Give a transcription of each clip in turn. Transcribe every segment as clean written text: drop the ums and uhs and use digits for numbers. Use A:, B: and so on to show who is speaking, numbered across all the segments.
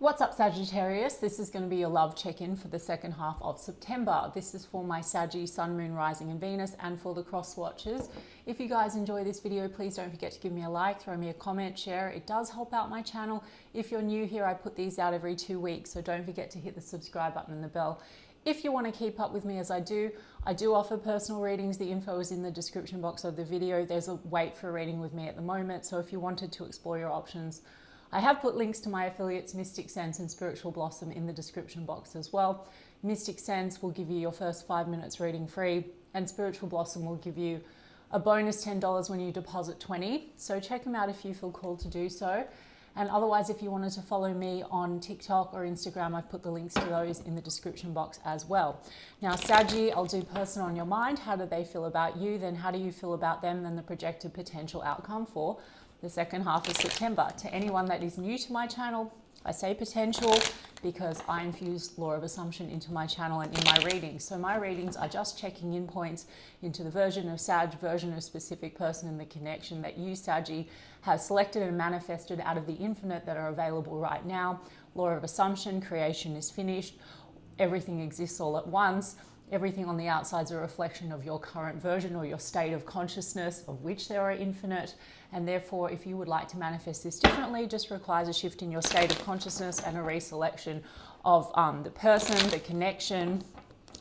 A: What's up, Sagittarius? This is going to be your love check-in for the second half of September. This is for my Saggy, Sun, Moon, Rising and Venus, and for the cross watchers. If you guys enjoy this video, please don't forget to give me a like, throw me a comment, share. It does help out my channel. If you're new here, I put these out every 2 weeks, so don't forget to hit the subscribe button and the bell. If you want to keep up with me as I do offer personal readings. The info is in the description box of the video. There's a wait for a reading with me at the moment, so if you wanted to explore your options, I have put links to my affiliates Mystic Sense and Spiritual Blossom in the description box as well. Mystic Sense will give you your first 5 minutes reading free, and Spiritual Blossom will give you a bonus $10 when you deposit $20. So check them out if you feel called to do so. And otherwise, if you wanted to follow me on TikTok or Instagram, I've put the links to those in the description box as well. Now, Saggy, I'll do person on your mind. How do they feel about you? Then how do you feel about them? Then the projected potential outcome for the second half of September. To anyone that is new to my channel, I say potential because I infuse law of assumption into my channel and in my readings. So my readings are just checking in points into the version of Sag, version of specific person, and the connection that you, Saggy, have selected and manifested out of the infinite that are available right now. Law of assumption, creation is finished. Everything exists all at once. Everything on the outside is a reflection of your current version or your state of consciousness, of which there are infinite. And therefore, if you would like to manifest this differently, just requires a shift in your state of consciousness and a reselection of the person, the connection.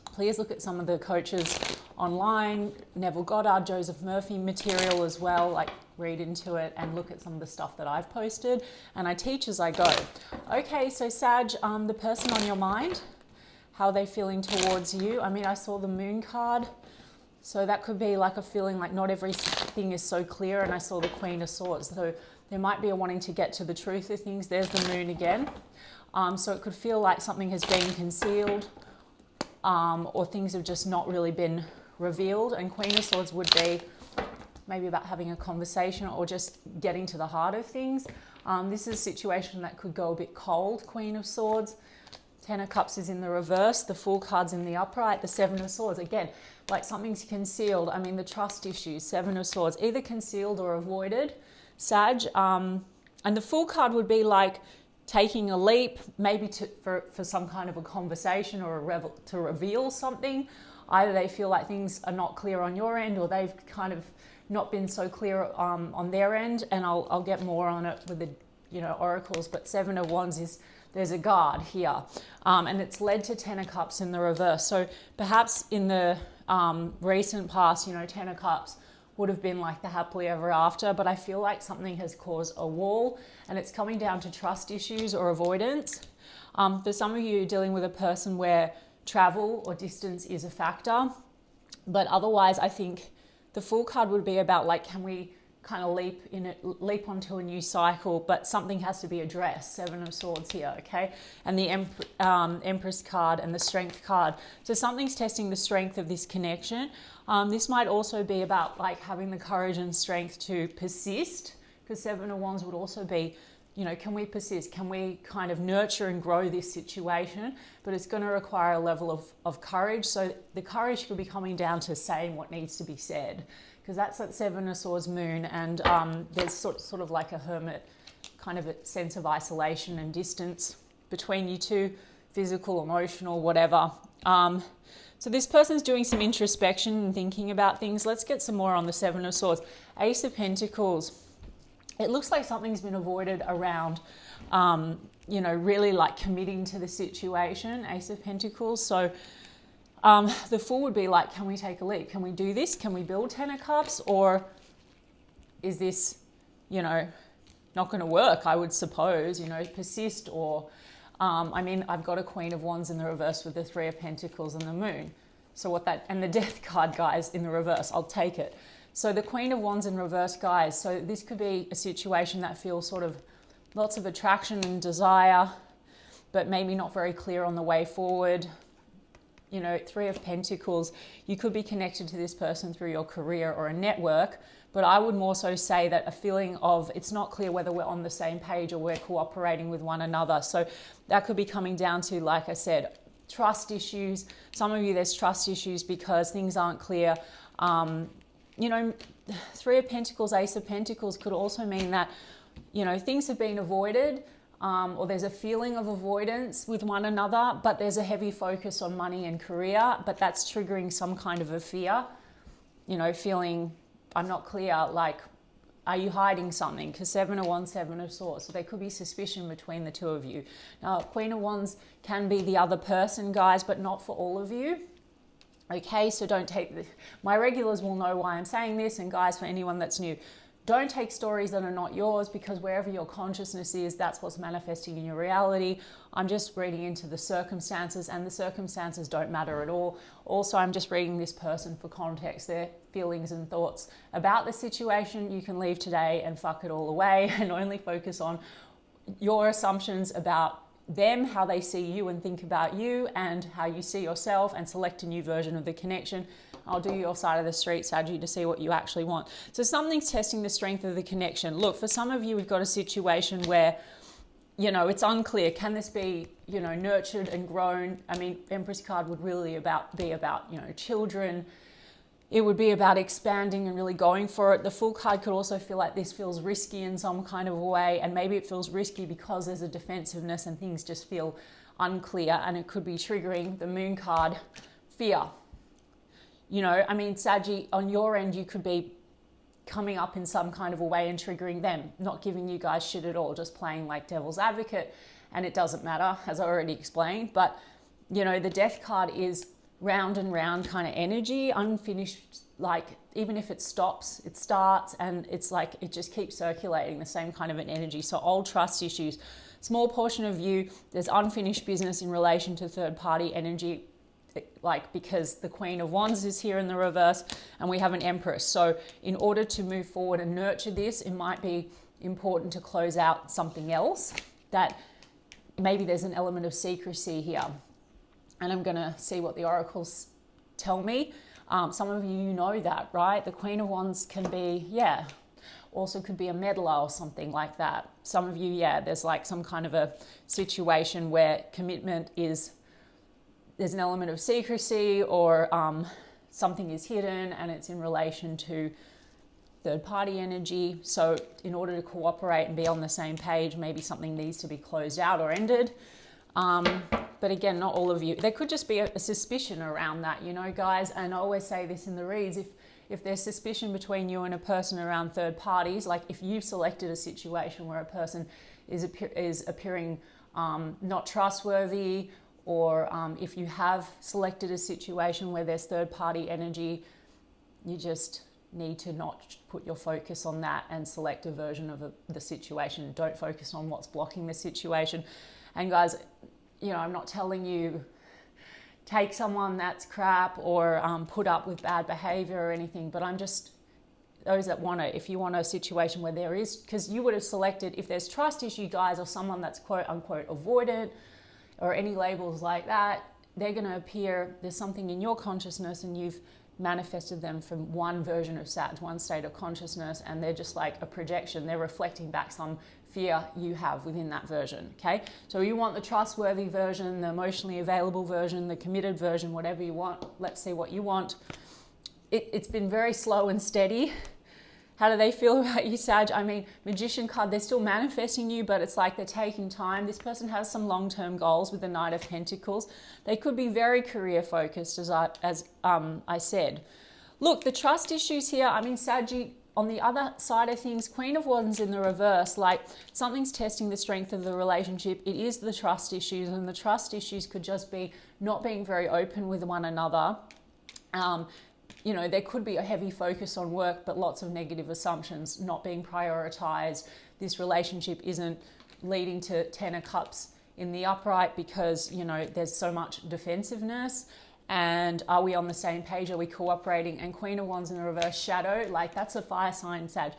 A: Please look at some of the coaches online, Neville Goddard, Joseph Murphy material as well, like read into it and look at some of the stuff that I've posted. And I teach as I go. Okay, so Sag, the person on your mind, how are they feeling towards you? I mean, I saw the moon card. So that could be like a feeling like not everything is so clear. And I saw the Queen of Swords. So there might be a wanting to get to the truth of things. There's the moon again. So it could feel like something has been concealed or things have just not really been revealed. And Queen of Swords would be maybe about having a conversation or just getting to the heart of things. This is a situation that could go a bit cold, Queen of Swords. Ten of Cups is in the reverse, the Fool card's in the upright, the Seven of Swords. Again, like something's concealed. I mean, the trust issues, Seven of Swords, either concealed or avoided, Sag. And the Fool card would be like taking a leap, maybe for some kind of a conversation or to reveal something. Either they feel like things are not clear on your end or they've kind of not been so clear on their end. And I'll get more on it with the oracles, but Seven of Wands is, there's a guard here, and it's led to Ten of Cups in the reverse. So perhaps in the recent past, Ten of Cups would have been like the happily ever after, but I feel like something has caused a wall and it's coming down to trust issues or avoidance. For some of you, dealing with a person where travel or distance is a factor, but otherwise I think the Fool card would be about like, can we kind of leap onto a new cycle, but something has to be addressed. Seven of Swords here, okay? And the Empress card and the Strength card. So something's testing the strength of this connection. This might also be about like having the courage and strength to persist, because Seven of Wands would also be, can we persist? Can we kind of nurture and grow this situation? But it's going to require a level of courage. So the courage could be coming down to saying what needs to be said, because that's that Seven of Swords moon, and there's sort of like a hermit kind of a sense of isolation and distance between you two, physical, emotional, whatever. So this person's doing some introspection and thinking about things. Let's get some more on the Seven of Swords. Ace of Pentacles. It looks like something's been avoided around, really like committing to the situation, Ace of Pentacles. So the Fool would be like, can we take a leap? Can we do this? Can we build Ten of Cups? Or is this, not going to work, I would suppose, persist or, I've got a Queen of Wands in the reverse with the Three of Pentacles and the Moon. So and the Death card, guys, in the reverse, I'll take it. So the Queen of Wands in reverse, guys. So this could be a situation that feels sort of lots of attraction and desire, but maybe not very clear on the way forward. Three of Pentacles, you could be connected to this person through your career or a network, but I would more so say that a feeling of it's not clear whether we're on the same page or we're cooperating with one another. So that could be coming down to, like I said, trust issues. Some of you, there's trust issues because things aren't clear. Three of Pentacles, Ace of Pentacles could also mean that, things have been avoided. or there's a feeling of avoidance with one another, but there's a heavy focus on money and career, but that's triggering some kind of a fear, you know, feeling, I'm not clear, like, are you hiding something? Because 7 of Wands, 7 of Swords. So there could be suspicion between the two of you. Now, Queen of Wands can be the other person, guys, but not for all of you. Okay, so don't take this. My regulars will know why I'm saying this, and guys, for anyone that's new, don't take stories that are not yours, because wherever your consciousness is, that's what's manifesting in your reality. I'm just reading into the circumstances, and the circumstances don't matter at all. Also, I'm just reading this person for context, their feelings and thoughts about the situation. You can leave today and fuck it all away and only focus on your assumptions about them, how they see you and think about you, and how you see yourself, and select a new version of the connection. I'll do your side of the street, Saggy, to see what you actually want. So something's testing the strength of the connection. Look, for some of you, we've got a situation where, you know, it's unclear. Can this be, you know, nurtured and grown? I mean, Empress card would really be about, you know, children. It would be about expanding and really going for it. The Fool card could also feel like this feels risky in some kind of a way, and maybe it feels risky because there's a defensiveness and things just feel unclear, and it could be triggering the Moon card, fear. You know, I mean, Saggy, on your end, you could be coming up in some kind of a way and triggering them, not giving you guys shit at all, just playing like devil's advocate, and it doesn't matter, as I already explained. But, you know, the Death card is round and round kind of energy, unfinished, like even if it stops, it starts, and it's like it just keeps circulating, the same kind of an energy. So old trust issues, small portion of you, there's unfinished business in relation to third party energy, like because the Queen of Wands is here in the reverse and we have an Empress. So in order to move forward and nurture this, it might be important to close out something else, that maybe there's an element of secrecy here. And I'm going to see what the oracles tell me. Some of you know that, right? The Queen of Wands can be, yeah, also could be a meddler or something like that. Some of you, yeah, there's like some kind of a situation where commitment is, there's an element of secrecy, or something is hidden and it's in relation to third party energy. So in order to cooperate and be on the same page, maybe something needs to be closed out or ended. But again, not all of you. There could just be a suspicion around that, you know, guys. And I always say this in the reads, if there's suspicion between you and a person around third parties, like if you've selected a situation where a person is appearing not trustworthy, or if you have selected a situation where there's third party energy, you just need to not put your focus on that and select a version of the situation. Don't focus on what's blocking the situation. And guys, you know, I'm not telling you take someone that's crap or put up with bad behavior or anything, but I'm just, those that want it, if you want a situation where there is, because you would have selected, if there's trust issue, guys, or someone that's quote unquote avoidant or any labels like that, they're going to appear, there's something in your consciousness and you've manifested them from one version of Sag, one state of consciousness, and they're just like a projection. They're reflecting back some fear you have within that version, okay? So you want the trustworthy version, the emotionally available version, the committed version, whatever you want. Let's see what you want. It's been very slow and steady. How do they feel about you, Sag? I mean, Magician card, they're still manifesting you, but it's like they're taking time. This person has some long-term goals with the Knight of Pentacles. They could be very career focused, as I said. Look, the trust issues here, I mean, Sag, on the other side of things, Queen of Wands in the reverse, like something's testing the strength of the relationship. It is the trust issues, and the trust issues could just be not being very open with one another. You know, there could be a heavy focus on work, but lots of negative assumptions not being prioritized. This relationship isn't leading to 10 of Cups in the upright because, you know, there's so much defensiveness. And are we on the same page? Are we cooperating? And Queen of Wands in the reverse, shadow, like that's a fire sign, Sag.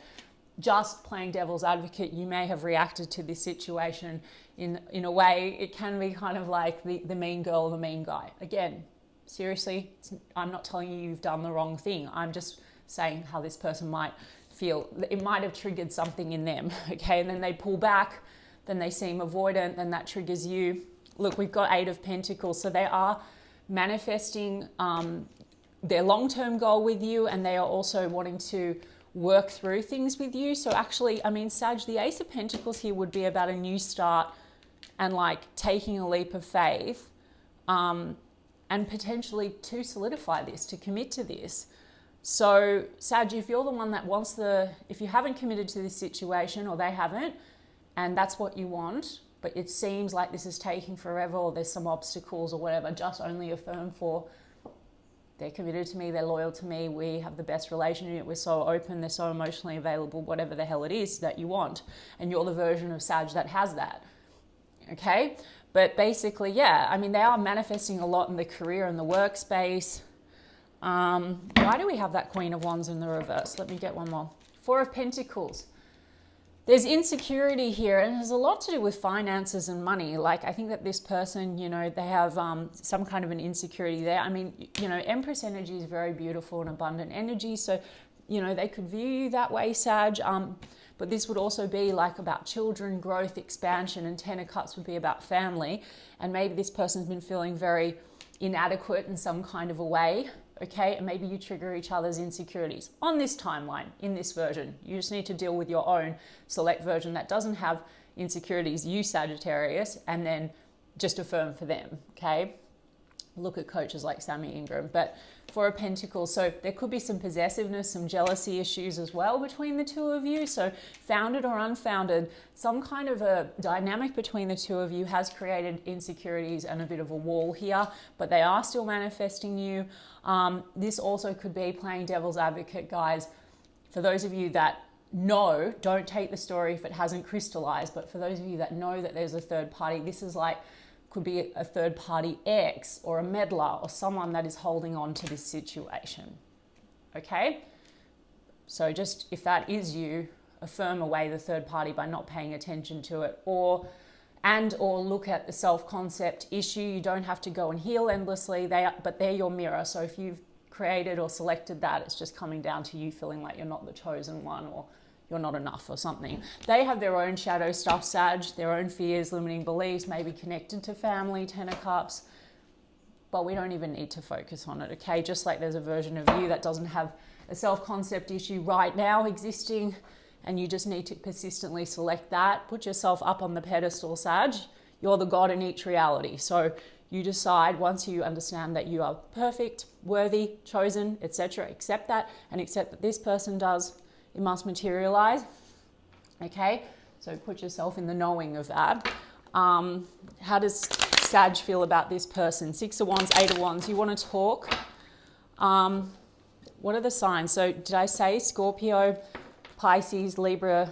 A: Just playing devil's advocate, you may have reacted to this situation in a way. It can be kind of like the mean girl, the mean guy. Again, seriously, I'm not telling you you've done the wrong thing. I'm just saying how this person might feel. It might have triggered something in them, okay? And then they pull back, then they seem avoidant, then that triggers you. Look, we've got 8 of Pentacles, so they are manifesting their long-term goal with you, and they are also wanting to work through things with you. So actually, I mean, Sag, the Ace of Pentacles here would be about a new start and like taking a leap of faith, and potentially to solidify this, to commit to this. So Sag, if you're the one that wants if you haven't committed to this situation, or they haven't, and that's what you want, but it seems like this is taking forever, or there's some obstacles or whatever, just only affirm for, they're committed to me, they're loyal to me, we have the best relationship, we're so open, they're so emotionally available, whatever the hell it is that you want. And you're the version of Sag that has that. Okay? But basically, yeah, I mean, they are manifesting a lot in the career and the workspace. Why do we have that Queen of Wands in the reverse? Let me get one more. Four of Pentacles. There's insecurity here, and it has a lot to do with finances and money. Like, I think that this person, you know, they have some kind of an insecurity there. I mean, you know, Empress energy is very beautiful and abundant energy. So, you know, they could view you that way, Sag. But this would also be like about children, growth, expansion, and Ten of Cups would be about family. And maybe this person's been feeling very inadequate in some kind of a way. Okay, and maybe you trigger each other's insecurities on this timeline, in this version. You just need to deal with your own select version that doesn't have insecurities, you Sagittarius, and then just affirm for them, okay? Look at coaches like Sammy Ingram. But Four of Pentacles, so there could be some possessiveness, some jealousy issues as well between the two of you. So founded or unfounded, some kind of a dynamic between the two of you has created insecurities and a bit of a wall here, but they are still manifesting you. This also could be playing devil's advocate, guys. For those of you that know, don't take the story if it hasn't crystallized, but for those of you that know that there's a third party, this is like, could be a third party ex or a meddler or someone that is holding on to this situation. Okay? So just if that is you, affirm away the third party by not paying attention to it, or look at the self-concept issue. You don't have to go and heal endlessly, but they're your mirror. So if you've created or selected that, it's just coming down to you feeling like you're not the chosen one, or you're not enough or something. They have their own shadow stuff, Sag, their own fears, limiting beliefs, maybe connected to family, Ten of Cups, but we don't even need to focus on it, okay? Just like there's a version of you that doesn't have a self-concept issue right now existing, and you just need to persistently select that. Put yourself up on the pedestal, Sag. You're the God in each reality. So you decide, once you understand that you are perfect, worthy, chosen, etc., accept that, and accept that this person does. It must materialize. Okay? So put yourself in the knowing of that. How does Sag feel about this person? Six of Wands, Eight of Wands. You want to talk. What are the signs? So did I say Scorpio, Pisces, Libra,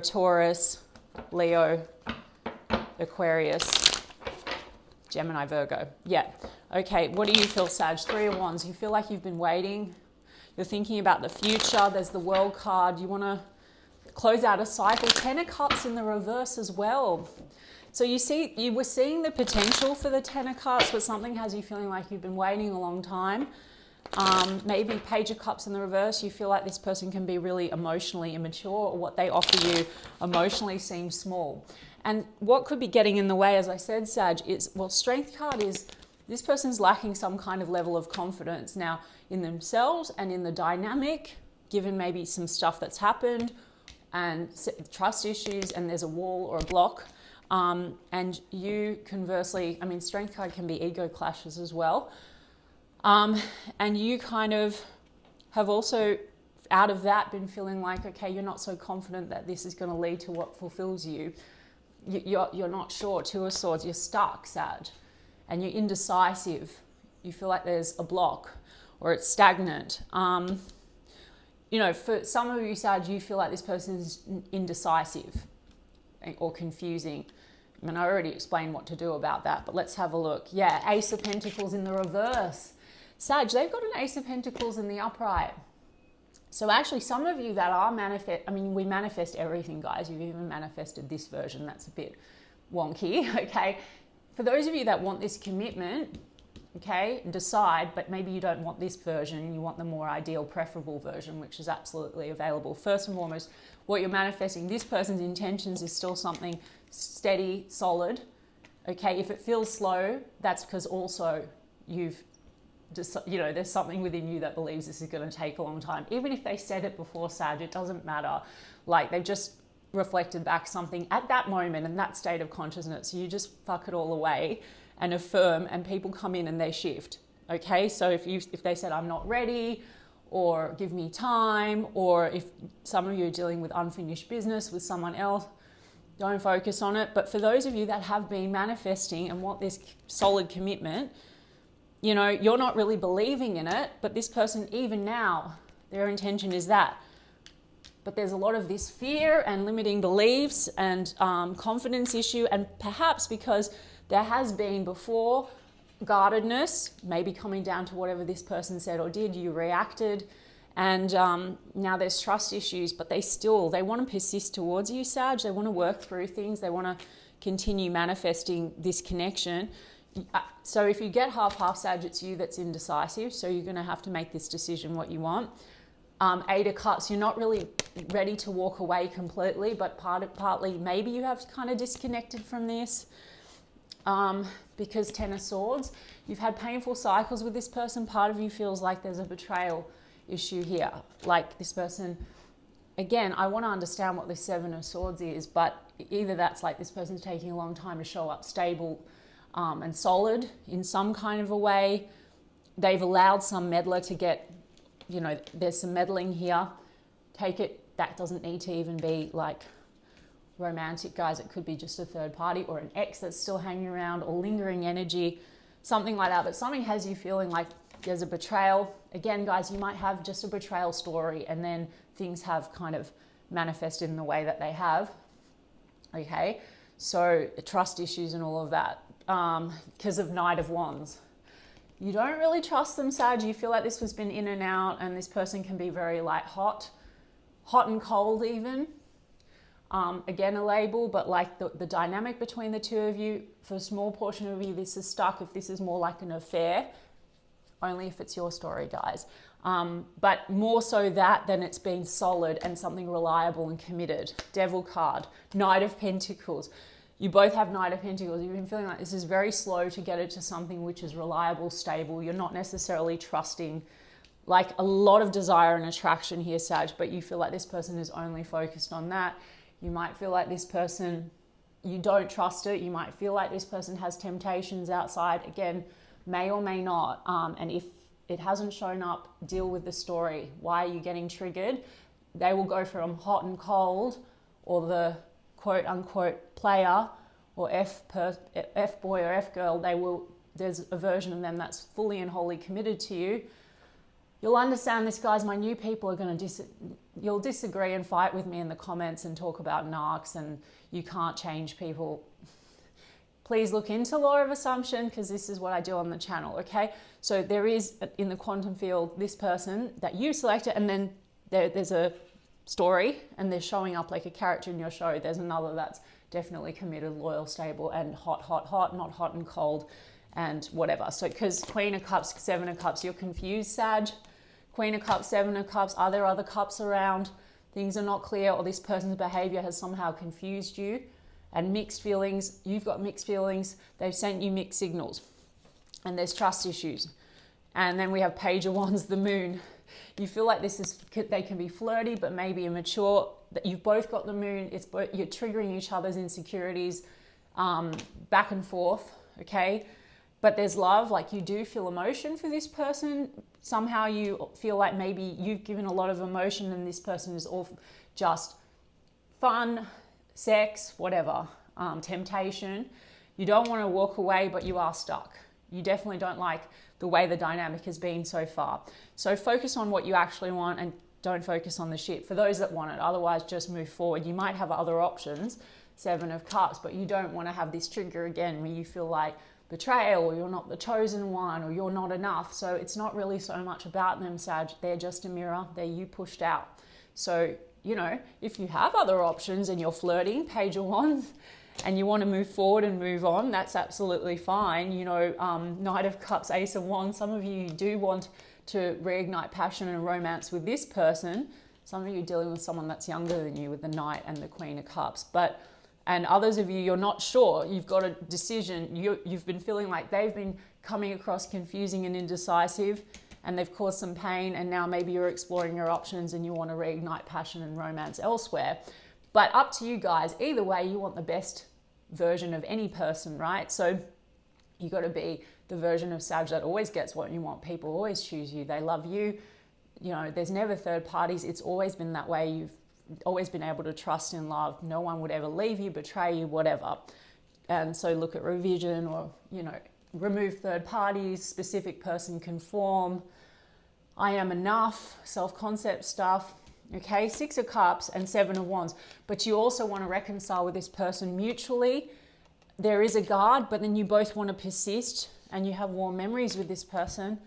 A: Taurus, Leo, Aquarius, Gemini, Virgo? Yeah. Okay, what do you feel, Sag? Three of Wands. You feel like you've been waiting. You're thinking about the future. There's the World card. You want to close out a cycle. Ten of Cups in the reverse as well. So you were seeing the potential for the Ten of Cups, but something has you feeling like you've been waiting a long time. Maybe Page of Cups in the reverse. You feel like this person can be really emotionally immature, or what they offer you emotionally seems small. And what could be getting in the way, as I said, Sag, is, well, Strength card is this person's lacking some kind of level of confidence now in themselves and in the dynamic, given maybe some stuff that's happened and trust issues, and there's a wall or a block. And you conversely, I mean, Strength card can be ego clashes as well. And you kind of have also, out of that, been feeling like, okay, you're not so confident that this is going to lead to what fulfills you. You're not sure. Two of Swords, you're stuck, Sag, and you're indecisive. You feel like there's a block or it's stagnant. You know, for some of you, Sag, you feel like this person is indecisive or confusing. I mean, I already explained what to do about that, but let's have a look. Yeah, Ace of Pentacles in the reverse. Sag, they've got an Ace of Pentacles in the upright. So actually, some of you that are we manifest everything, guys. You've even manifested this version. That's a bit wonky, okay? For those of you that want this commitment, okay, decide, but maybe you don't want this version. You want the more ideal, preferable version, which is absolutely available. First and foremost, what you're manifesting, this person's intentions is still something steady, solid, okay? If it feels slow, that's because also you've just, you know, there's something within you that believes this is going to take a long time. Even if they said it before, Sag, it doesn't matter. Like, they've just reflected back something at that moment in that state of consciousness. You just fuck it all away and affirm, and people come in and they shift. Okay, so if they said I'm not ready, or give me time, or if some of you are dealing with unfinished business with someone else, don't focus on it. But for those of you that have been manifesting and want this solid commitment, you know, you're not really believing in it, but this person, even now, their intention is that. But there's a lot of this fear and limiting beliefs and confidence issue, and perhaps because there has been before guardedness, maybe coming down to whatever this person said or did, you reacted, and now there's trust issues, but they want to persist towards you, Sag. They want to work through things. They want to continue manifesting this connection. So if you get half, Sag, it's you that's indecisive, so you're going to have to make this decision what you want. Eight of Cups, you're not really ready to walk away completely, but partly maybe you have kind of disconnected from this. Because Ten of Swords, you've had painful cycles with this person. Part of you feels like there's a betrayal issue here. Like, this person, again, I want to understand what this Seven of Swords is, but either that's like this person's taking a long time to show up stable and solid in some kind of a way. They've allowed some meddler to get, you know, there's some meddling here. Take it, that doesn't need to even be like romantic, guys. It could be just a third party or an ex that's still hanging around, or lingering energy, something like that. But something has you feeling like there's a betrayal. Again, guys, you might have just a betrayal story, and then things have kind of manifested in the way that they have. Okay, so trust issues and all of that, because of Knight of Wands. You don't really trust them, Sag. You feel like this has been in and out, and this person can be very like hot and cold even. Again, a label, but like the dynamic between the two of you, for a small portion of you, this is stuck. If this is more like an affair, only if it's your story, guys. But more so that than it's been solid and something reliable and committed. Devil card, Knight of Pentacles. You both have Knight of Pentacles. You've been feeling like this is very slow to get it to something which is reliable, stable. You're not necessarily trusting, like a lot of desire and attraction here, Sag, but you feel like this person is only focused on that. You might feel like this person, you don't trust it. You might feel like this person has temptations outside. Again, may or may not. And if it hasn't shown up, deal with the story. Why are you getting triggered? They will go from hot and cold, or the quote unquote player, or F boy or F girl. There's a version of them that's fully and wholly committed to you. You'll understand this, guys. My new people are going to you'll disagree and fight with me in the comments and talk about narcs and you can't change people. Please look into law of assumption, because this is what I do on the channel, okay? So there is, in the quantum field, this person that you selected, and then there's a story, and they're showing up like a character in your show. There's another that's definitely committed, loyal, stable, and hot, not hot and cold, and whatever. So, because Queen of Cups, Seven of Cups, you're confused, Sag. Queen of Cups, Seven of Cups, are there other cups around? Things are not clear, or this person's behavior has somehow confused you. And mixed feelings, you've got mixed feelings, they've sent you mixed signals. And there's trust issues. And then we have Page of Wands, the Moon. You feel like they can be flirty, but maybe immature. That you've both got the Moon, you're triggering each other's insecurities back and forth, okay? But there's love, like you do feel emotion for this person. Somehow you feel like maybe you've given a lot of emotion and this person is all just fun, sex, whatever, temptation. You don't want to walk away, but you are stuck. You definitely don't like the way the dynamic has been so far. So focus on what you actually want and don't focus on the shit for those that want it. Otherwise, just move forward. You might have other options, Seven of Cups, but you don't want to have this trigger again where you feel like betrayal, or you're not the chosen one, or you're not enough. So it's not really so much about them, Sag. They're just a mirror. They're you pushed out. So, you know, if you have other options and you're flirting, Page of Wands, and you want to move forward and move on, that's absolutely fine. You know, Knight of Cups, Ace of Wands, some of you do want to reignite passion and romance with this person. Some of you are dealing with someone that's younger than you with the Knight and the Queen of Cups. And others of you, you're not sure. You've got a decision. You've been feeling like they've been coming across confusing and indecisive, and they've caused some pain, and now maybe you're exploring your options and you want to reignite passion and romance elsewhere. But up to you guys. Either way, you want the best version of any person, right? So you got to be the version of Sag that always gets what you want. People always choose you. They love you. You know, there's never third parties. It's always been that way. You've always been able to trust in love. No one would ever leave you, betray you, whatever. And so look at revision, or, you know, remove third parties, specific person conform, I am enough, self-concept stuff. Okay, 6 of Cups and 7 of Wands. But you also want to reconcile with this person mutually. There is a guard, but then you both want to persist and you have warm memories with this person.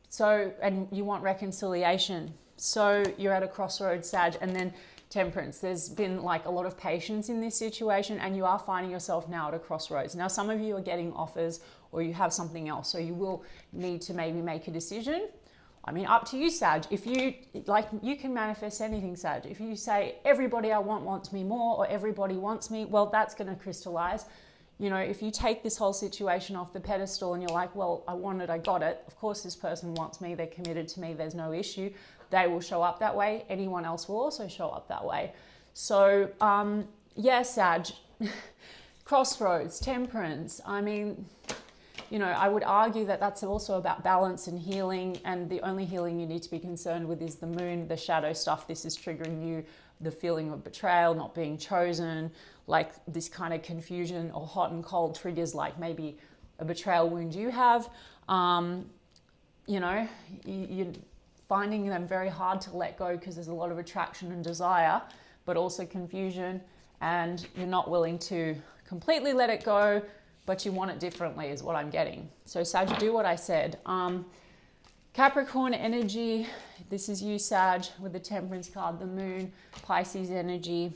A: So, and you want reconciliation. So you're at a crossroads, Sag. And then Temperance. There's been like a lot of patience in this situation, and you are finding yourself now at a crossroads. Now, some of you are getting offers, or you have something else. So you will need to maybe make a decision. I mean, up to you, Sag. If you, like, you can manifest anything, Sag. If you say, everybody I want wants me more, or everybody wants me, well, that's going to crystallize. You know, if you take this whole situation off the pedestal and you're like, well, I want it, I got it. Of course, this person wants me. They're committed to me. There's no issue. They will show up that way. Anyone else will also show up that way. So, yeah, Sag, crossroads, Temperance. I mean, you know, I would argue that that's also about balance and healing, and the only healing you need to be concerned with is the moon, the shadow stuff. This is triggering you, the feeling of betrayal, not being chosen, like this kind of confusion, or hot and cold triggers, like maybe a betrayal wound you have. You know, you're finding them very hard to let go because there's a lot of attraction and desire, but also confusion, and you're not willing to completely let it go, but you want it differently is what I'm getting. So Sag, do what I said. Capricorn energy, this is you, Sag, with the Temperance card, the moon, Pisces energy.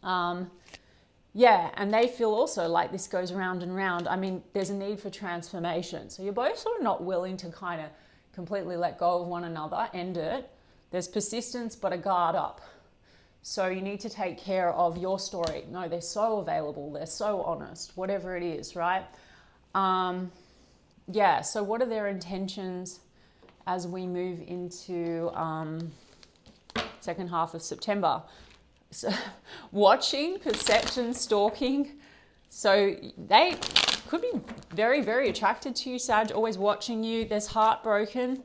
A: Yeah, and they feel also like this goes round and round. I mean, there's a need for transformation. So you're both sort of not willing to kind of completely let go of one another, end it. There's persistence, but a guard up. So you need to take care of your story. No, they're so available. They're so honest, whatever it is, right? Yeah, so what are their intentions as we move into second half of September? So, watching, perception, stalking. So they could be very, very attracted to you, Sag, always watching you. There's heartbroken.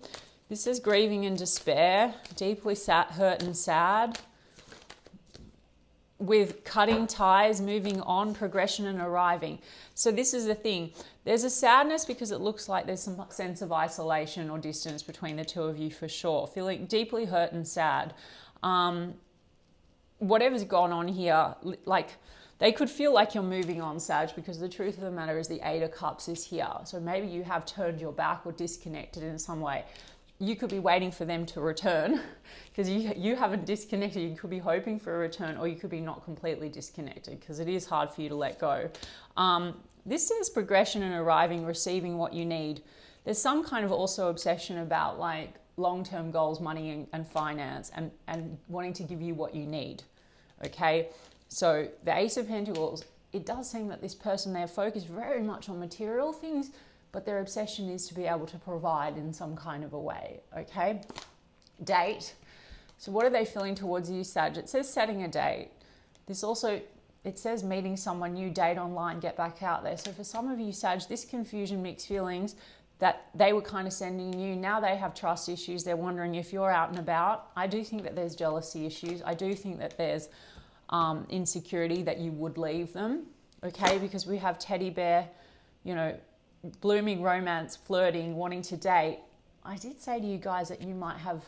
A: This is grieving and despair, deeply hurt and sad. With cutting ties, moving on, progression and arriving. So this is the thing. There's a sadness because it looks like there's some sense of isolation or distance between the two of you for sure. Feeling deeply hurt and sad. Whatever's gone on here, like they could feel like you're moving on, Sag, because the truth of the matter is the 8 of Cups is here. So maybe you have turned your back or disconnected in some way. You could be waiting for them to return because you haven't disconnected. You could be hoping for a return, or you could be not completely disconnected because it is hard for you to let go. This is progression and arriving, receiving what you need. There's some kind of also obsession about like long-term goals, money and finance, and wanting to give you what you need. Okay, so the Ace of Pentacles, it does seem that this person, they're focused very much on material things, but their obsession is to be able to provide in some kind of a way, okay? Date. So what are they feeling towards you, Sag? It says setting a date. This also, it says meeting someone new, date online, get back out there. So for some of you, Sag, this confusion, mixed feelings that they were kind of sending you, now they have trust issues. They're wondering if you're out and about. I do think that there's jealousy issues. I do think that there's insecurity that you would leave them, okay? Because we have teddy bear, you know, blooming romance, flirting, wanting to date. I did say to you guys that you might have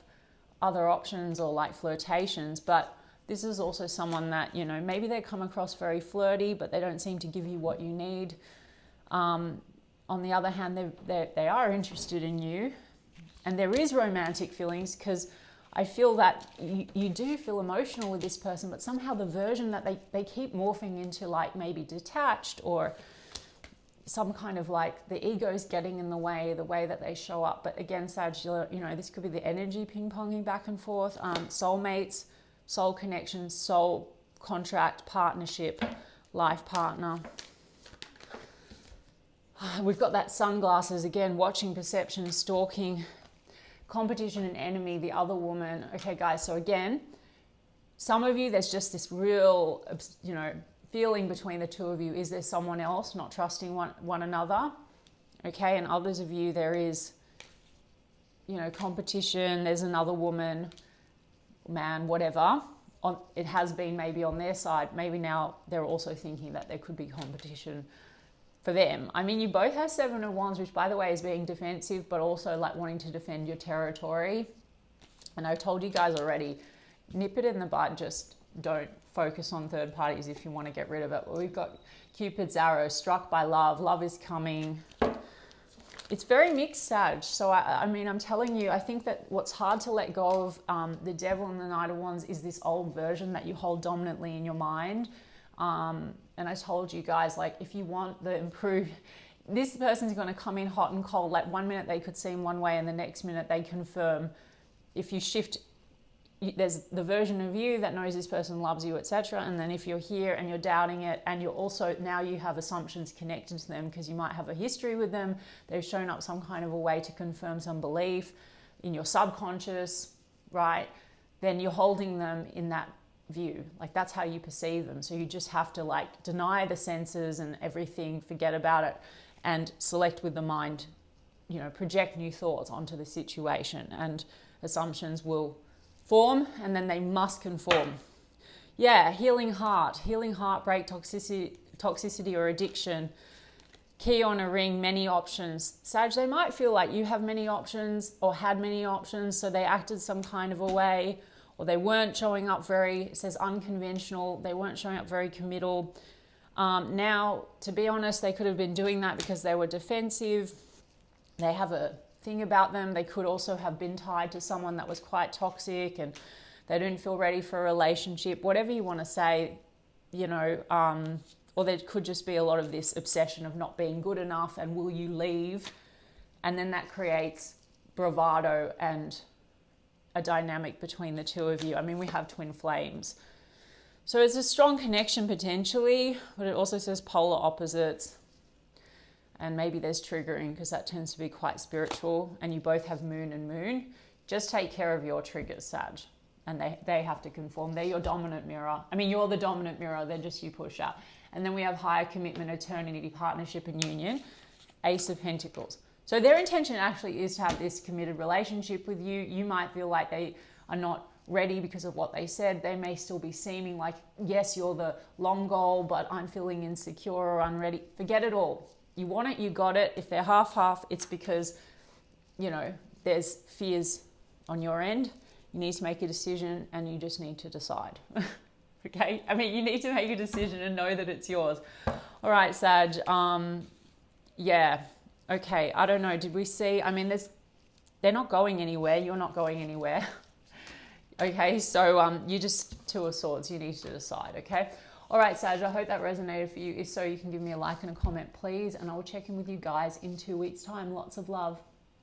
A: other options or like flirtations, but this is also someone that, you know, maybe they come across very flirty, but they don't seem to give you what you need. On the other hand, they are interested in you, and there is romantic feelings, because I feel that you do feel emotional with this person, but somehow the version that they keep morphing into like maybe detached, or some kind of like the ego's getting in the way that they show up. But again, Sag, you know, this could be the energy ping-ponging back and forth. Soulmates, soul connections, soul contract, partnership, life partner. We've got that sunglasses again, watching, perception, stalking, competition and enemy, the other woman. Okay, guys, so again, some of you, there's just this real, you know, feeling between the two of you. Is there someone else, not trusting one another? Okay, and others of you, there is, you know, competition. There's another woman, man, whatever. It has been maybe on their side. Maybe now they're also thinking that there could be competition for them. I mean, you both have Seven of Wands, which by the way is being defensive, but also like wanting to defend your territory. And I've told you guys already, nip it in the bud, just don't focus on third parties if you want to get rid of it. But we've got Cupid's arrow, struck by love. Love is coming. It's very mixed, Sag. So, I mean, I'm telling you, I think that what's hard to let go of the Devil and the Knight of Wands is this old version that you hold dominantly in your mind. And I told you guys, like, if you want the improved, this person's going to come in hot and cold. Like, one minute they could seem one way and the next minute they confirm. If you shift, there's the version of you that knows this person loves you, etc. And then if you're here and you're doubting it, and you're also, now you have assumptions connected to them because you might have a history with them. They've shown up some kind of a way to confirm some belief in your subconscious, right? Then you're holding them in that view. Like, that's how you perceive them. So you just have to like deny the senses and everything, forget about it, and select with the mind, you know, project new thoughts onto the situation, and assumptions will form and then they must conform. Yeah, healing heartbreak, toxicity or addiction. Key on a ring, many options. Sag, they might feel like you have many options or had many options, so they acted some kind of a way, or they weren't showing up very, it says unconventional, they weren't showing up very committal. Now, to be honest, they could have been doing that because they were defensive. They have a thing about them. They could also have been tied to someone that was quite toxic and they didn't feel ready for a relationship, whatever you want to say, you know, or there could just be a lot of this obsession of not being good enough and will you leave? And then that creates bravado and a dynamic between the two of you. I mean, we have twin flames. So it's a strong connection potentially, but it also says polar opposites. And maybe there's triggering because that tends to be quite spiritual, and you both have moon and moon. Just take care of your triggers, Sag. And they have to conform. They're your dominant mirror. I mean, you're the dominant mirror. They're just you push up. And then we have higher commitment, eternity, partnership, and union. Ace of Pentacles. So their intention actually is to have this committed relationship with you. You might feel like they are not ready because of what they said. They may still be seeming like, yes, you're the long goal, but I'm feeling insecure or unready. Forget it all. You want it, you got it. If they're half-half, it's because, you know, there's fears on your end. You need to make a decision and you just need to decide. Okay? I mean, you need to make a decision and know that it's yours. All right, Sag. Yeah. Okay. I don't know. Did we see? I mean, they're not going anywhere. You're not going anywhere. Okay. So you just, Two of Swords. You need to decide. Okay. All right, Sag, I hope that resonated for you. If so, you can give me a like and a comment, please. And I will check in with you guys in 2 weeks' time. Lots of love.